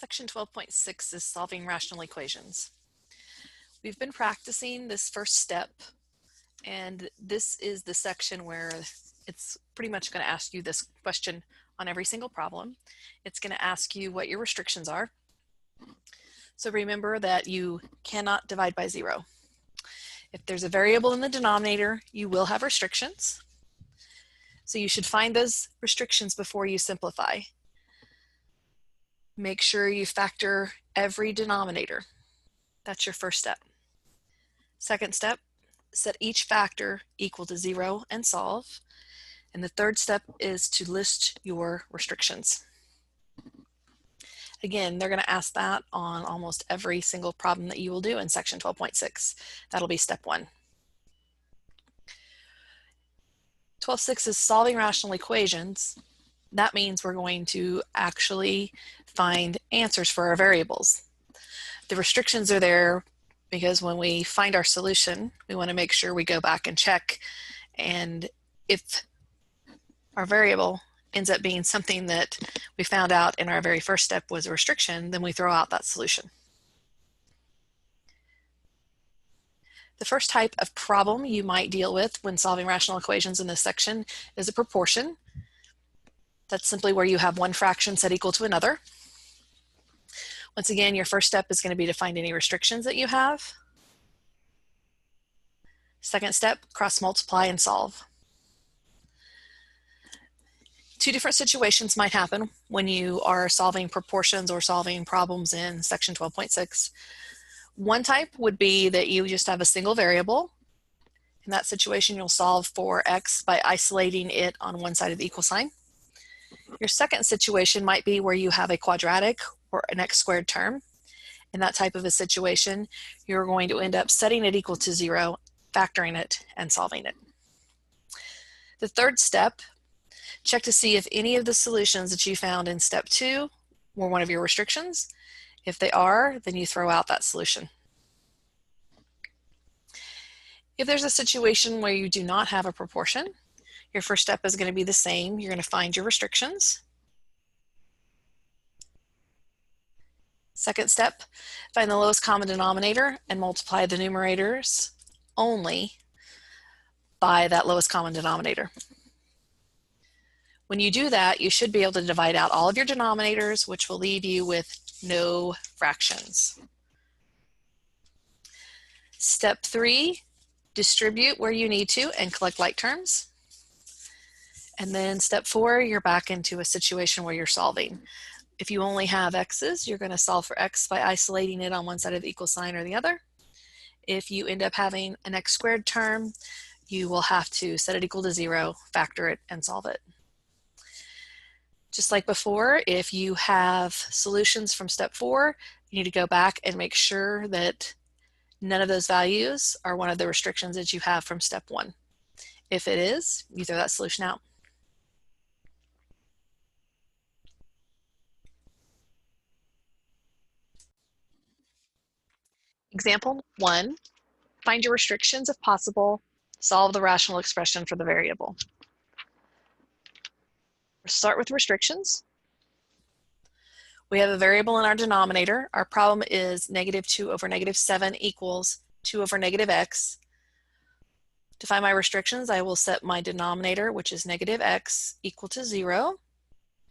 Section 12.6 is solving rational equations. We've been practicing this first step, and this is the section where it's pretty much going to ask you this question on every single problem. It's going to ask you what your restrictions are. So remember that you cannot divide by 0. If there's a variable in the denominator, you will have restrictions. So you should find those restrictions before you simplify. Make sure you factor every denominator. That's your first step. Second step, set each factor equal to 0 and solve. And the third step is to list your restrictions. Again, they're going to ask that on almost every single problem that you will do in section 12.6. That'll be step 1. 12.6 is solving rational equations. That means we're going to actually find answers for our variables. The restrictions are there because when we find our solution, we want to make sure we go back and check. And if our variable ends up being something that we found out in our very first step was a restriction, then we throw out that solution. The first type of problem you might deal with when solving rational equations in this section is a proportion. That's simply where you have one fraction set equal to another. Once again, your first step is going to be to find any restrictions that you have. Second step, cross multiply and solve. Two different situations might happen when you are solving proportions or solving problems in section 12.6. One type would be that you just have a single variable. In that situation, you'll solve for x by isolating it on one side of the equal sign. Your second situation might be where you have a quadratic or an x squared term. In that type of a situation, you're going to end up setting it equal to 0, factoring it, and solving it. The third step, check to see if any of the solutions that you found in step 2 were one of your restrictions. If they are, then you throw out that solution. If there's a situation where you do not have a proportion, your first step is going to be the same. You're going to find your restrictions. Second step, find the lowest common denominator and multiply the numerators only by that lowest common denominator. When you do that, you should be able to divide out all of your denominators, which will leave you with no fractions. Step 3, distribute where you need to and collect like terms. And then step 4, you're back into a situation where you're solving. If you only have x's, you're going to solve for x by isolating it on one side of the equal sign or the other. If you end up having an x squared term, you will have to set it equal to 0, factor it, and solve it. Just like before, if you have solutions from step 4, you need to go back and make sure that none of those values are one of the restrictions that you have from step 1. If it is, you throw that solution out. Example 1, find your restrictions if possible, solve the rational expression for the variable. Start with restrictions. We have a variable in our denominator. Our problem is -2 over -7 equals 2 over -x. To find my restrictions, I will set my denominator, which is -x, equal to 0,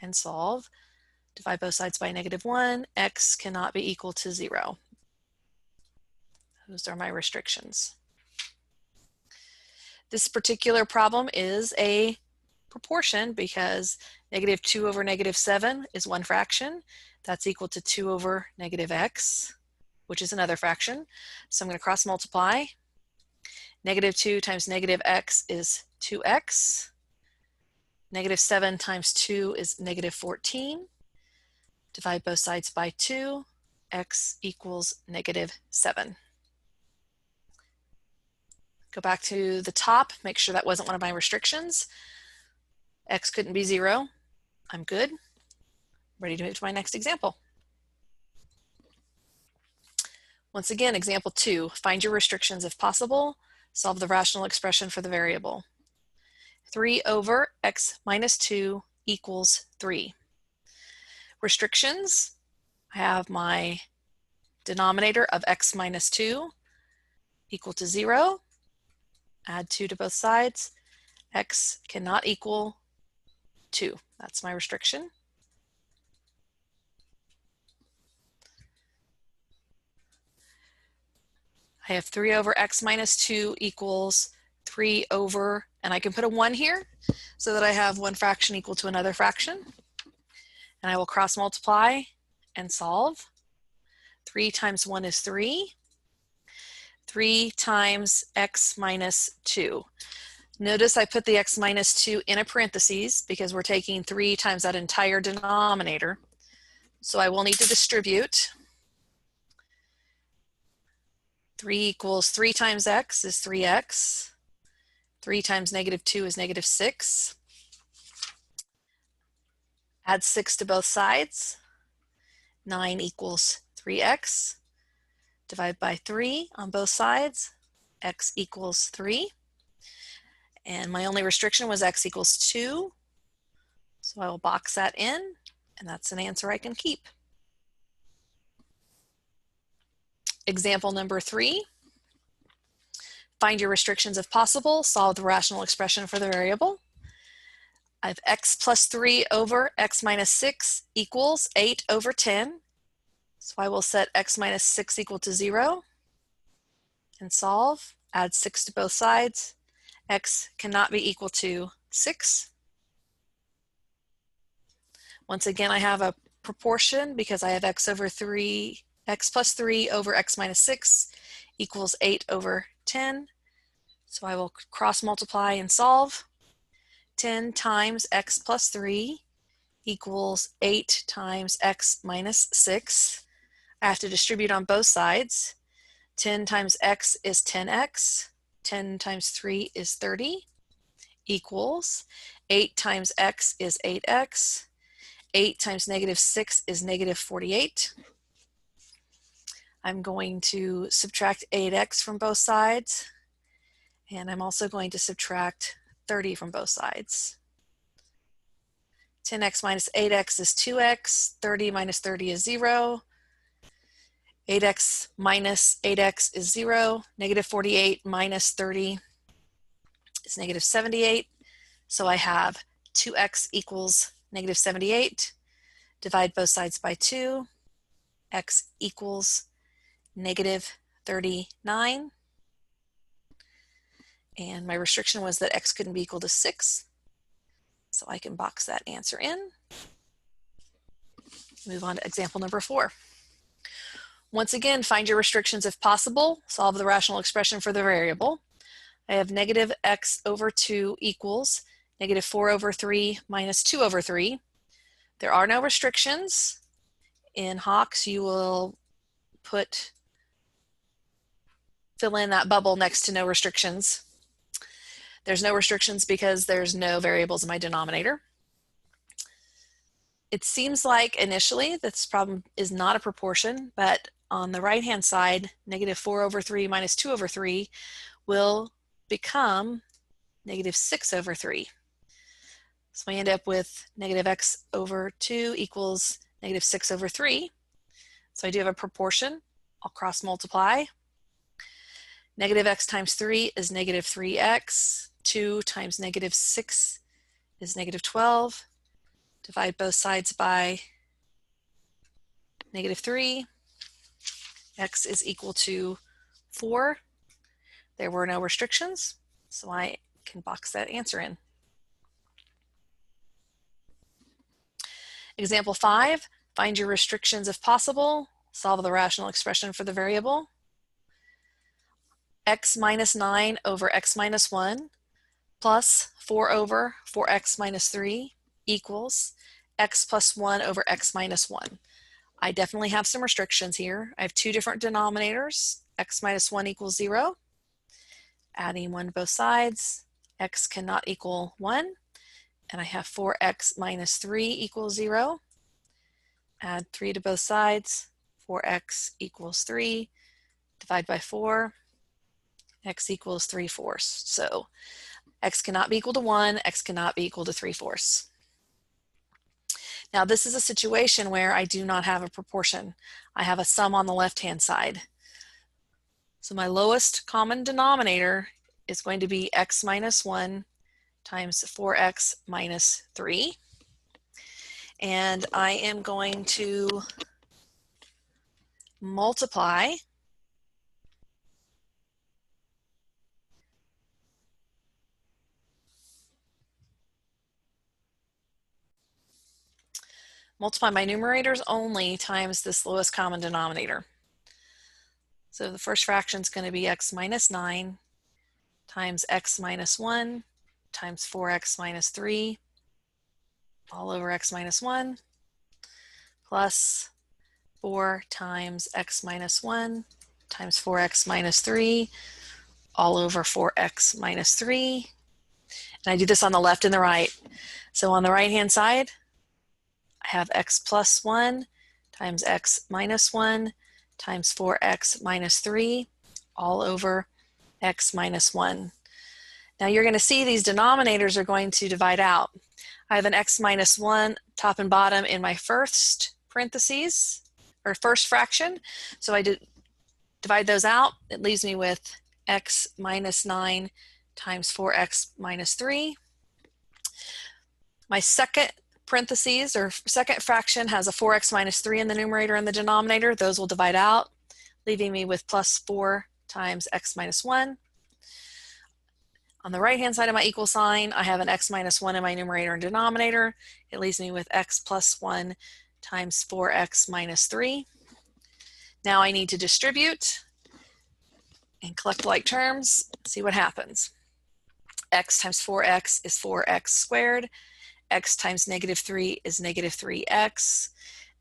and solve. Divide both sides by -1. X cannot be equal to 0. Those are my restrictions. This particular problem is a proportion because -2 over -7 is one fraction. That's equal to 2 over -x, which is another fraction. So I'm going to cross multiply. -2 times -x is 2x. -7 times 2 is -14. Divide both sides by 2. X equals -7. Go back to the top, make sure that wasn't one of my restrictions. X couldn't be 0. I'm good. Ready to move to my next example. Once again, example 2, find your restrictions if possible, solve the rational expression for the variable. 3 over x minus 2 equals 3. Restrictions, I have my denominator of x minus 2 equal to 0. Add 2 to both sides. X cannot equal 2. That's my restriction. I have 3 over x minus 2 equals 3 over, and I can put a 1 here so that I have one fraction equal to another fraction. And I will cross multiply and solve. 3 times 1 is 3. 3 times x minus 2. Notice I put the x minus 2 in a parentheses because we're taking 3 times that entire denominator. So I will need to distribute. 3 equals 3 times x is 3x. 3 times negative 2 is negative 6. Add 6 to both sides. 9 equals 3x. Divide by 3 on both sides. X equals 3. And my only restriction was x equals 2. So I will box that in, and that's an answer I can keep. Example number 3. Find your restrictions if possible. Solve the rational expression for the variable. I have x plus 3 over x minus 6 equals 8 over 10. So I will set x minus 6 equal to 0 and solve. Add 6 to both sides. X cannot be equal to 6. Once again, I have a proportion because I have x plus 3 over x minus 6 equals 8 over 10. So I will cross multiply and solve. 10 times x plus 3 equals 8 times x minus 6. I have to distribute on both sides. 10 times x is 10x. 10 times 3 is 30 equals 8 times x is 8x. 8 times negative 6 is negative 48. I'm going to subtract 8x from both sides, and I'm also going to subtract 30 from both sides. 10x minus 8x is 2x. 30 minus 30 is 0. 8x minus 8x is 0. Negative 48 minus 30 is negative 78. So I have 2x equals negative 78. Divide both sides by 2. X equals negative 39. And my restriction was that x couldn't be equal to 6. So I can box that answer in. Move on to example number 4. Once again, find your restrictions if possible. Solve the rational expression for the variable. I have negative x over 2 equals negative 4 over 3 minus 2 over 3. There are no restrictions. In HOX, you will fill in that bubble next to no restrictions. There's no restrictions because there's no variables in my denominator. It seems like initially this problem is not a proportion, but on the right-hand side, negative 4 over 3 minus 2 over 3 will become negative 6 over 3. So I end up with negative x over 2 equals negative 6 over 3. So I do have a proportion. I'll cross multiply. Negative x times 3 is negative 3x. 2 times negative 6 is negative 12. Divide both sides by negative 3. X is equal to 4. There were no restrictions, so I can box that answer in. Example 5, find your restrictions if possible. Solve the rational expression for the variable. X minus 9 over x minus 1 plus 4 over 4x minus 3 equals x plus 1 over x minus 1. I definitely have some restrictions here. I have two different denominators. X minus 1 equals 0. Adding 1 to both sides, x cannot equal 1. And I have 4x minus 3 equals 0. Add 3 to both sides, 4x equals 3. Divide by 4, x equals 3/4. So x cannot be equal to 1, x cannot be equal to 3/4. Now this is a situation where I do not have a proportion. I have a sum on the left-hand side. So my lowest common denominator is going to be x minus 1 times 4x minus 3. And I am going to multiply my numerators only times this lowest common denominator. So the first fraction is going to be x minus 9 times x minus 1 times 4x minus 3 all over x minus 1 plus 4 times x minus 1 times 4x minus 3 all over 4x minus 3. And I do this on the left and the right. So on the right-hand side, I have x plus 1 times x minus 1 times 4x minus 3 all over x minus 1. Now you're going to see these denominators are going to divide out. I have an x minus 1 top and bottom in my first parentheses, or first fraction. So I divide those out. It leaves me with x minus 9 times 4x minus 3. My second parentheses, or second fraction, has a 4x minus 3 in the numerator and the denominator. Those will divide out, leaving me with plus 4 times x minus 1. On the right-hand side of my equal sign, I have an x minus 1 in my numerator and denominator. It leaves me with x plus 1 times 4x minus 3. Now I need to distribute and collect like terms, see what happens. X times 4x is 4x squared. X times negative 3 is negative 3x.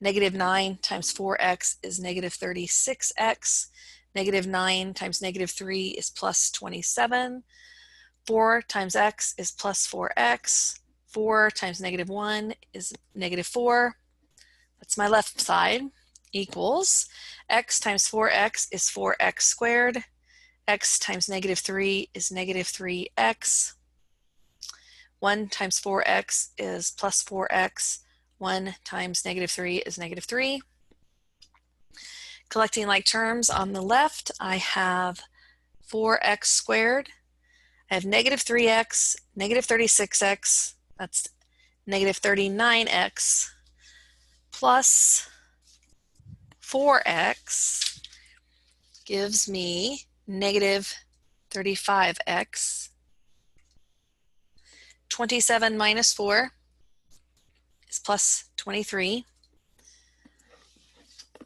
Negative 9 times 4x is negative 36x. Negative 9 times negative 3 is plus 27. 4 times x is plus 4x. 4 times negative 1 is negative 4. That's my left side. Equals x times 4x is 4x squared. X times negative 3 is negative 3x. 1 times 4x is plus 4x. 1 times negative 3 is negative 3. Collecting like terms, on the left, I have 4x squared. I have negative 3x, negative 36x, that's negative 39x, plus 4x gives me negative 35x. 27 minus 4 is plus 23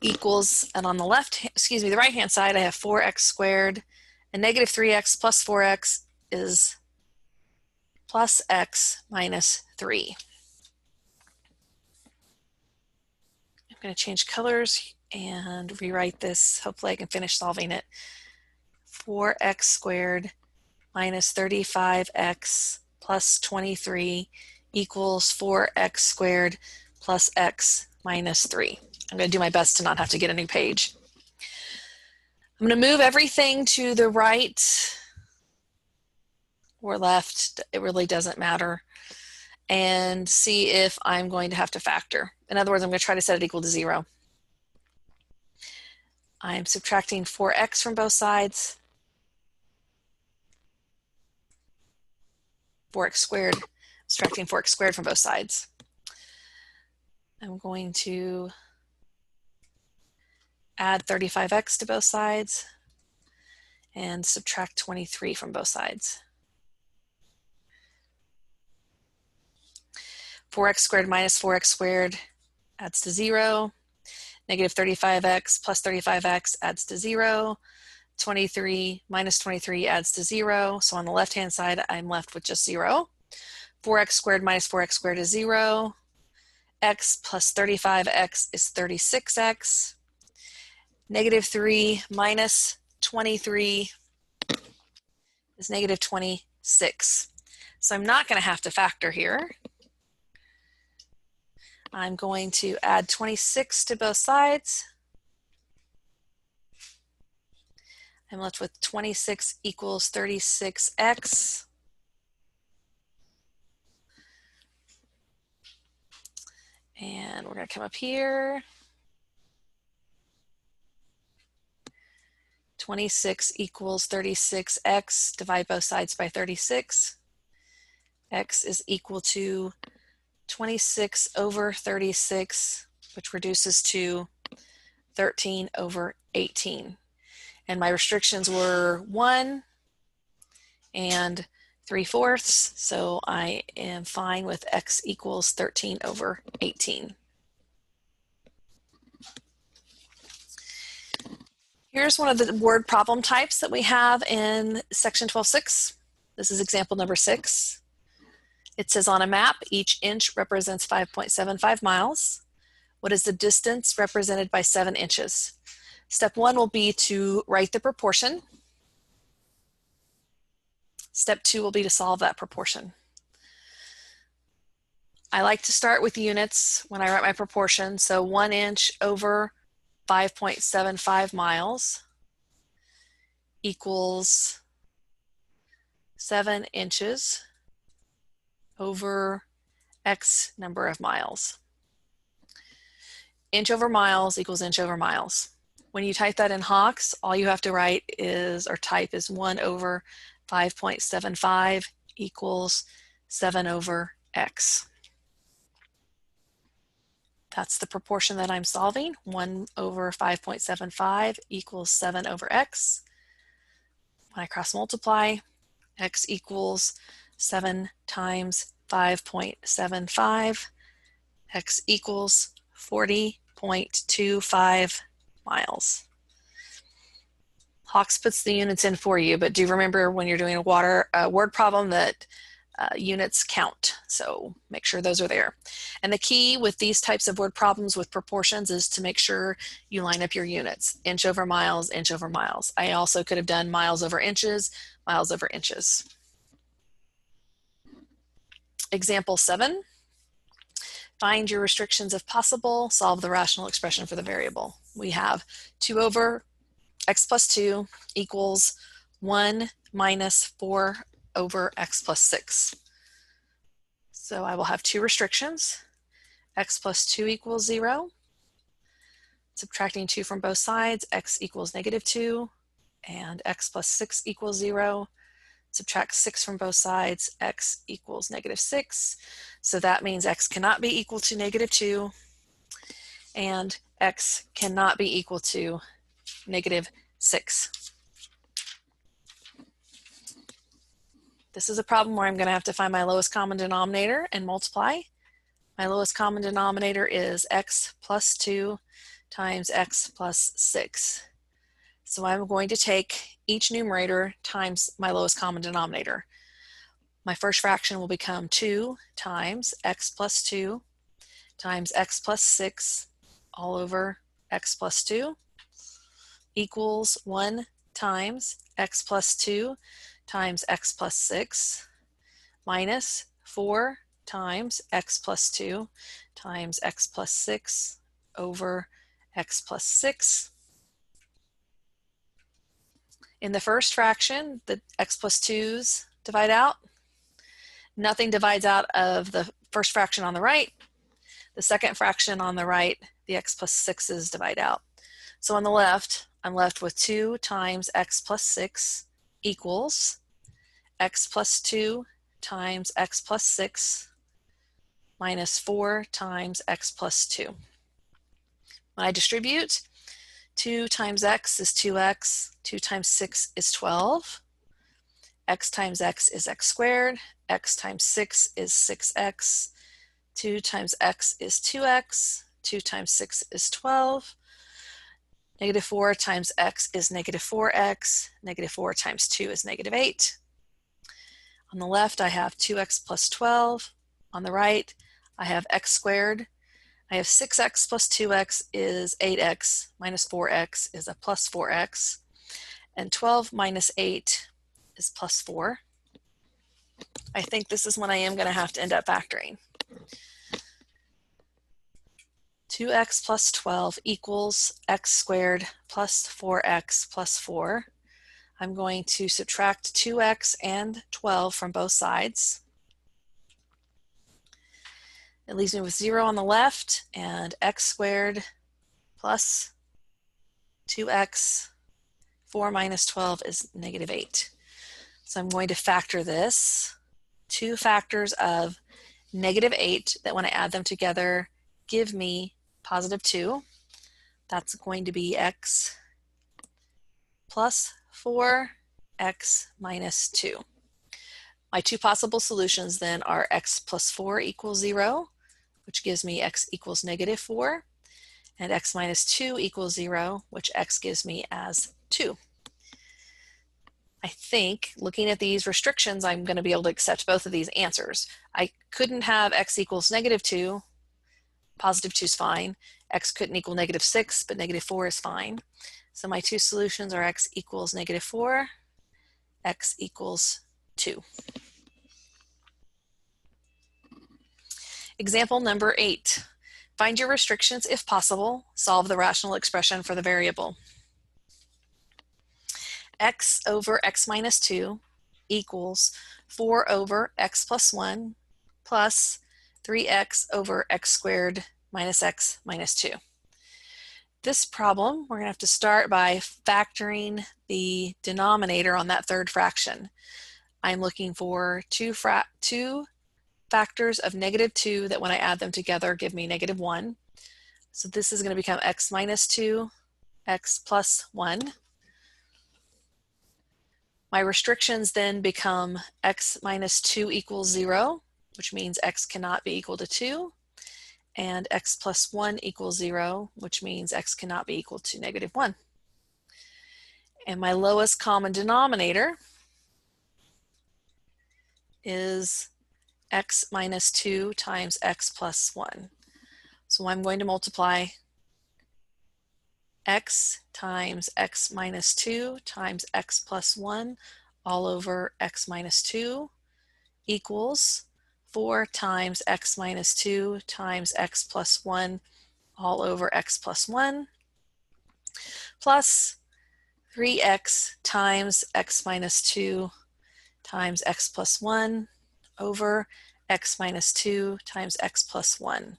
equals, and on the the right-hand side, I have 4x squared, and negative 3x plus 4x is plus x minus 3. I'm going to change colors and rewrite this. Hopefully I can finish solving it. 4x squared minus 35x plus 23 equals 4x squared plus x minus 3. I'm going to do my best to not have to get a new page. I'm going to move everything to the right or left, it really doesn't matter, and see if I'm going to have to factor. In other words, I'm going to try to set it equal to 0. I'm subtracting 4x from both sides. 4x squared, subtracting 4x squared from both sides. I'm going to add 35x to both sides and subtract 23 from both sides. 4x squared minus 4x squared adds to 0. Negative 35x plus 35x adds to 0. 23 minus 23 adds to 0. So on the left-hand side, I'm left with just 0. 4x squared minus 4x squared is 0. X plus 35x is 36x. Negative 3 minus 23 is negative 26. So I'm not going to have to factor here. I'm going to add 26 to both sides. I'm left with 26 equals 36x. And we're going to come up here. 26 equals 36x. Divide both sides by 36. X is equal to 26 over 36, which reduces to 13 over 18. And my restrictions were 1 and 3/4, so I am fine with x equals 13 over 18. Here's one of the word problem types that we have in section 12.6. This is example number 6. It says on a map, each inch represents 5.75 miles. What is the distance represented by 7 inches? Step 1 will be to write the proportion. Step 2 will be to solve that proportion. I like to start with units when I write my proportion. So 1 inch over 5.75 miles equals 7 inches over X number of miles. Inch over miles equals inch over miles. When you type that in HOX, all you have to write is, or type is 1 over 5.75 equals 7 over X. That's the proportion that I'm solving. 1 over 5.75 equals 7 over X. When I cross multiply, X equals 7 times 5.75. X equals 40.25 miles. HOX puts the units in for you, but do remember when you're doing a word problem that units count. So make sure those are there. And the key with these types of word problems with proportions is to make sure you line up your units. Inch over miles, inch over miles. I also could have done miles over inches, miles over inches. Example 7. Find your restrictions if possible. Solve the rational expression for the variable. We have 2 over x plus 2 equals 1 minus 4 over x plus 6. So I will have 2 restrictions. X plus 2 equals 0. Subtracting 2 from both sides, x equals negative 2. And x plus 6 equals 0. Subtract 6 from both sides, x equals negative 6. So that means x cannot be equal to negative 2. And x cannot be equal to negative 6. This is a problem where I'm going to have to find my lowest common denominator and multiply. My lowest common denominator is x plus 2 times x plus 6. So I'm going to take each numerator times my lowest common denominator. My first fraction will become 2 times x plus 2 times x plus 6 all over x plus 2 equals 1 times x plus 2 times x plus 6 minus 4 times x plus 2 times x plus 6 over x plus 6. In the first fraction, the x plus 2's divide out. Nothing divides out of the first fraction on the right. The second fraction on the right, the x plus 6's divide out. So on the left, I'm left with 2 times x plus 6 equals x plus 2 times x plus 6 minus 4 times x plus 2. When I distribute, 2 times x is 2x, 2 times 6 is 12, x times x is x squared, x times 6 is 6x, 2 times x is 2x, 2 times 6 is 12, negative 4 times x is negative 4x, negative 4 times 2 is negative 8. On the left, I have 2x plus 12. On the right, I have x squared. I have 6x plus 2x is 8x, minus 4x is a plus 4x, and 12 minus 8 is plus 4. I think this is when I am going to have to end up factoring. 2x plus 12 equals x squared plus 4x plus 4. I'm going to subtract 2x and 12 from both sides. It leaves me with 0 on the left and x squared plus 2x, 4 minus 12 is negative 8. So I'm going to factor this. 2 factors of negative 8 that when I add them together give me positive 2. That's going to be x plus 4, x minus 2. My two possible solutions then are x plus 4 equals 0, which gives me x equals negative 4, and x minus 2 equals 0, which x gives me as 2. I think looking at these restrictions, I'm going to be able to accept both of these answers. I couldn't have x equals negative 2. Positive 2 is fine. X couldn't equal negative 6, but negative 4 is fine. So my two solutions are x equals negative 4, x equals 2. Example number 8. Find your restrictions if possible. Solve the rational expression for the variable. X over x minus 2 equals 4 over x plus 1 plus 3x over x squared minus x minus 2. This problem, we're going to have to start by factoring the denominator on that third fraction. I'm looking for two factors of negative 2 that when I add them together give me negative 1. So this is going to become x minus 2, x plus 1. My restrictions then become x minus 2 equals 0, which means x cannot be equal to 2, and x plus 1 equals 0, which means x cannot be equal to negative 1. And my lowest common denominator is x minus 2 times x plus 1. So I'm going to multiply x times x minus 2 times x plus 1 all over x minus 2 equals 4 times x minus 2 times x plus 1 all over x plus 1 plus 3x times x minus 2 times x plus 1 over x minus 2 times x plus 1.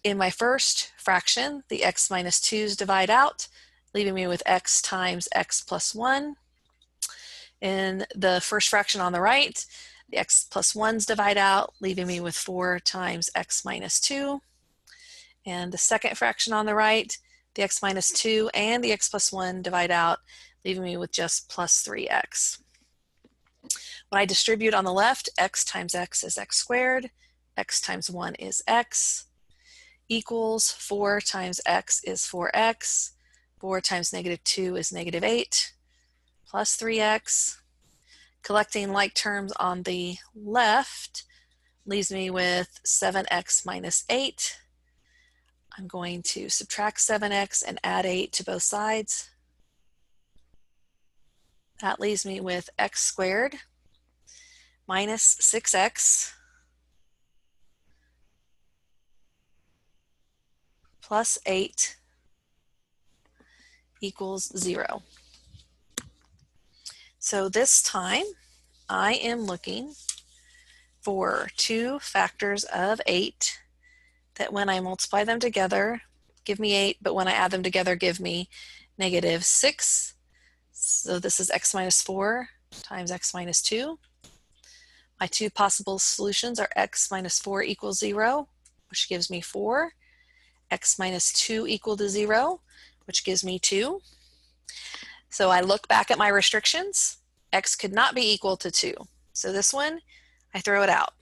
In my first fraction, the x minus 2's divide out, leaving me with x times x plus 1. In the first fraction on the right, the x plus 1's divide out, leaving me with 4 times x minus 2. And the second fraction on the right, the x minus 2 and the x plus 1 divide out, leaving me with just plus 3x. When I distribute on the left, x times x is x squared, x times 1 is x, equals 4 times x is 4x, 4 times negative 2 is negative 8, plus 3x. Collecting like terms on the left leaves me with 7x minus 8. I'm going to subtract 7x and add 8 to both sides. That leaves me with x squared minus 6x plus 8 equals 0. So this time I am looking for two factors of 8 that when I multiply them together give me 8, but when I add them together give me negative 6. So this is x minus 4 times x minus 2. My two possible solutions are x minus 4 equals 0, which gives me 4, x minus 2 equal to 0, which gives me 2. So I look back at my restrictions. X could not be equal to 2. So this one, I throw it out.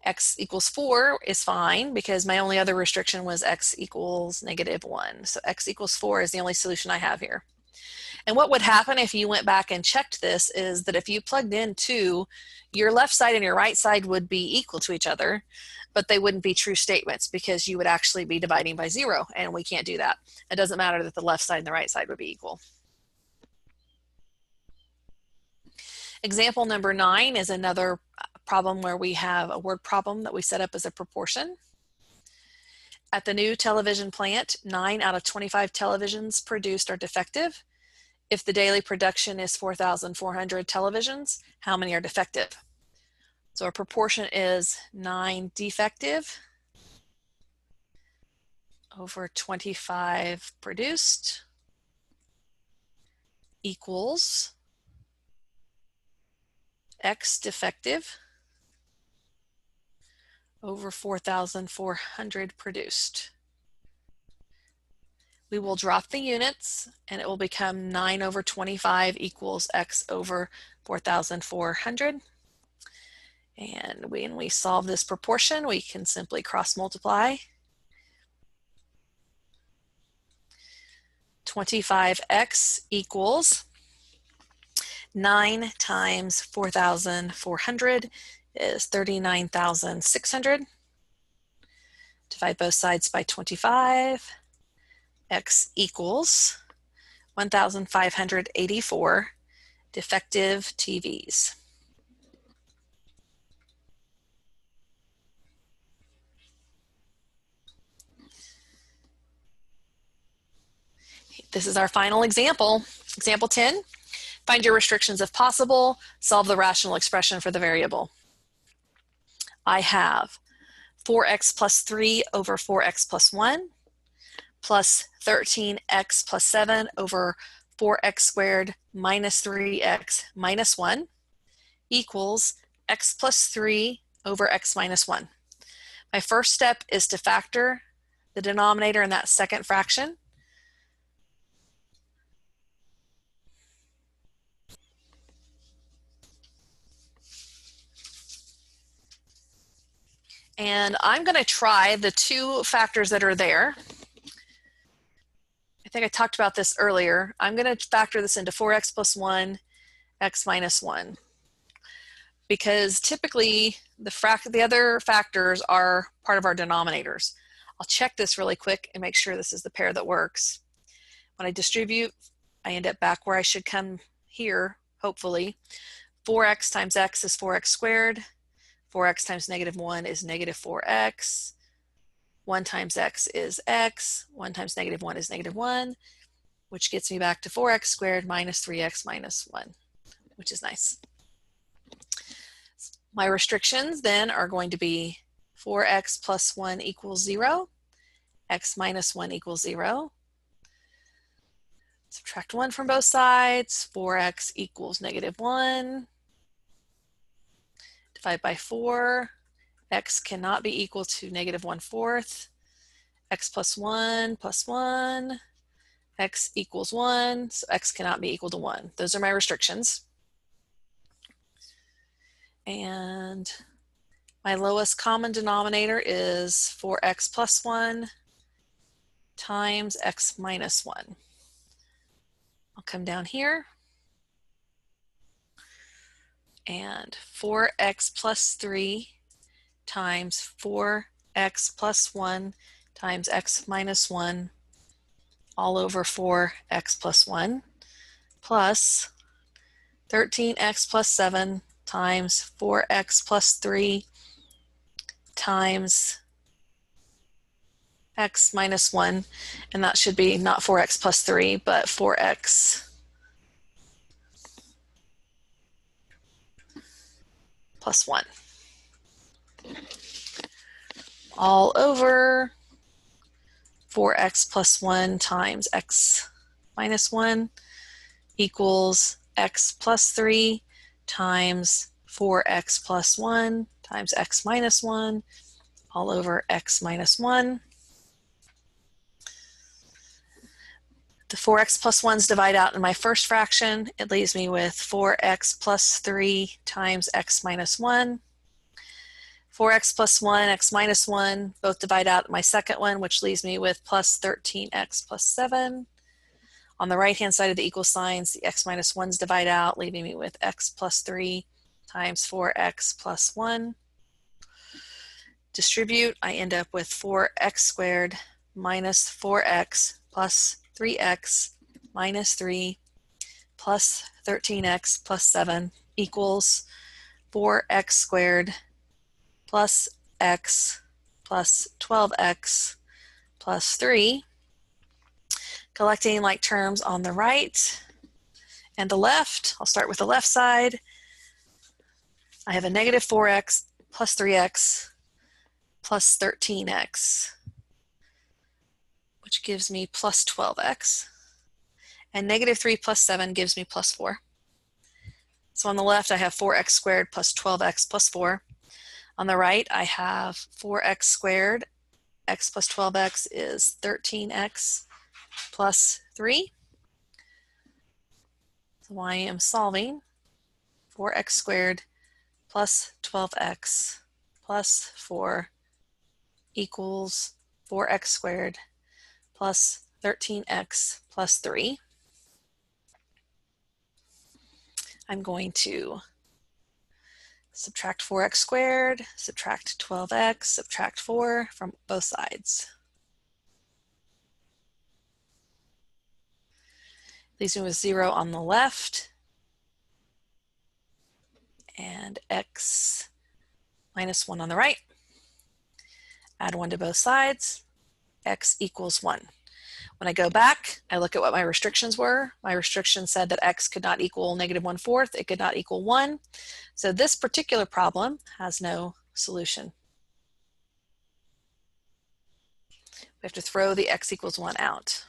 X equals 4 is fine because my only other restriction was x equals negative 1. So x equals 4 is the only solution I have here. And what would happen if you went back and checked this is that if you plugged in 2, your left side and your right side would be equal to each other, but they wouldn't be true statements because you would actually be dividing by 0, and we can't do that. It doesn't matter that the left side and the right side would be equal. Example number 9 is another problem where we have a word problem that we set up as a proportion. At the new television plant, 9 out of 25 televisions produced are defective. If the daily production is 4,400 televisions, how many are defective? So our proportion is 9 defective over 25 produced equals X defective over 4,400 produced. We will drop the units and it will become 9 over 25 equals X over 4,400. And when we solve this proportion, we can simply cross multiply. 25X equals 9 times 4,400 is 39,600. Divide both sides by 25. X equals 1,584 defective TVs. This is our final example. Example 10. Find your restrictions if possible. Solve the rational expression for the variable. I have 4x plus 3 over 4x plus 1 plus 13x plus 7 over 4x squared minus 3x minus 1 equals x plus 3 over x minus 1. My first step is to factor the denominator in that second fraction. And I'm going to try the two factors that are there. I think I talked about this earlier. I'm going to factor this into 4x plus 1, x minus 1. Because typically the other factors are part of our denominators. I'll check this really quick and make sure this is the pair that works. When I distribute, I end up back where I should come here, hopefully. 4x times x is 4x squared. 4x times negative 1 is negative 4x. 1 times x is x. 1 times negative 1 is negative 1, which gets me back to 4x squared minus 3x minus 1, which is nice. My restrictions then are going to be 4x plus 1 equals 0, x minus 1 equals 0. Subtract 1 from both sides, 4x equals negative 1. Divide by 4, x cannot be equal to negative 1/4. X plus 1, x equals 1, so x cannot be equal to 1. Those are my restrictions. And my lowest common denominator is 4x plus 1 times x minus 1. I'll come down here. And 4x plus 3 times 4x plus 1 times x minus 1 all over 4x plus 1 plus 13x plus 7 times 4x plus 3 times x minus 1, and that should be not 4x plus 3, but 4x plus 1. All over 4x plus 1 times x minus 1 equals x plus 3 times 4x plus 1 times x minus 1 all over x minus 1. The 4x plus 1's divide out in my first fraction. It leaves me with 4x plus 3 times x minus 1. 4x plus 1, x minus 1, both divide out in my second one, which leaves me with plus 13x plus 7. On the right-hand side of the equal signs, the x minus 1's divide out, leaving me with x plus 3 times 4x plus 1. Distribute, I end up with 4x squared minus 4x plus 3x minus 3 plus 13x plus 7 equals 4x squared plus x plus 12x plus 3. Collecting like terms on the right, And the left, I'll start with the left side. I have a negative 4x plus 3x plus 13x, which gives me plus 12x. And negative 3 plus 7 gives me plus 4. So on the left, I have 4x squared plus 12x plus 4. On the right, I have 4x squared. X plus 12x is 13x plus 3. So I am solving 4x squared plus 12x plus 4 equals 4x squared plus 13x plus 3. I'm going to subtract 4x squared, subtract 12x, subtract 4 from both sides. Leaves me with 0 on the left and x minus 1 on the right. Add 1 to both sides, x equals 1. When I go back, I look at what my restrictions were. My restriction said that x could not equal negative 1/4. It could not equal 1. So this particular problem has no solution. We have to throw the x equals 1 out.